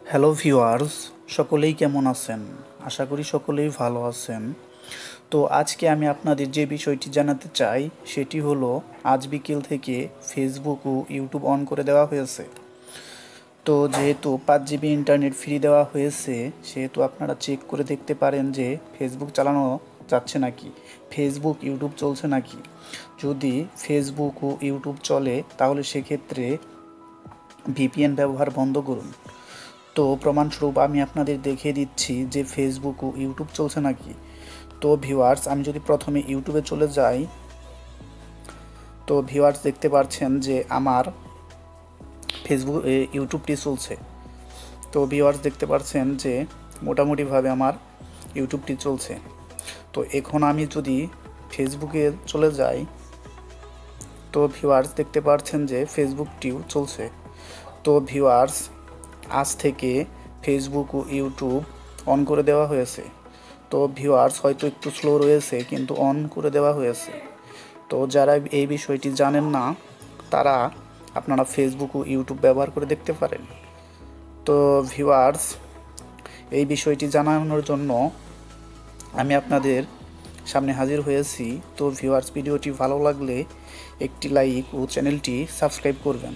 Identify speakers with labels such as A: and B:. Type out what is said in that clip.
A: Hello viewers, সকলেই কেমন আছেন? আশা করি সকলেই ভালো আছেন। তো আজকে আমি আপনাদের যে বিষয়টি জানাতে চাই সেটি হলো আজ বিকেল থেকে ফেসবুক ও ইউটিউব অন করে দেওয়া হয়েছে। তো যেহেতু 5 GB ইন্টারনেট ফ্রি দেওয়া হয়েছে সেহেতু আপনারা চেক করে দেখতে পারেন যে ফেসবুক চালানো যাচ্ছে নাকি, ফেসবুক ইউটিউব চলছে নাকি। যদি ফেসবুক ও ইউটিউব চলে তাহলে সেক্ষেত্রে ভিপিএন ব্যবহার বন্ধ করুন। তো প্রমাণস্বরূপ আমি আপনাদের দেখিয়ে দিচ্ছি যে ফেসবুক ও ইউটিউব চলছে নাকি। তো ভিউয়ার্স, আমি যদি প্রথমে ইউটিউবে চলে যাই, তো ভিউয়ার্স দেখতে পাচ্ছেন যে আমার ফেসবুক ইউটিউবটি চলছে। তো ভিউয়ার্স দেখতে পাচ্ছেন যে মোটামুটিভাবে আমার ইউটিউবটি চলছে। তো এখন আমি যদি ফেসবুকে চলে যাই, তো ভিউয়ার্স দেখতে পাচ্ছেন যে ফেসবুকটিও চলছে। তো ভিউয়ার্স, আজ থেকে ফেসবুক ও ইউটিউব অন করে দেওয়া হয়েছে। তো ভিউয়ার্স হয়তো একটু স্লো রয়েছে কিন্তু অন করে দেওয়া হয়েছে। তো যারা এই বিষয়টি জানেন না তারা আপনারা ফেসবুক ও ইউটিউব ব্যবহার করে দেখতে পারেন। তো ভিউয়ার্স, এই বিষয়টি জানানোর জন্য আমি আপনাদের সামনে হাজির হয়েছি। তো ভিউয়ার্স, ভিডিওটি ভালো লাগলে একটি লাইক ও চ্যানেলটি সাবস্ক্রাইব করবেন।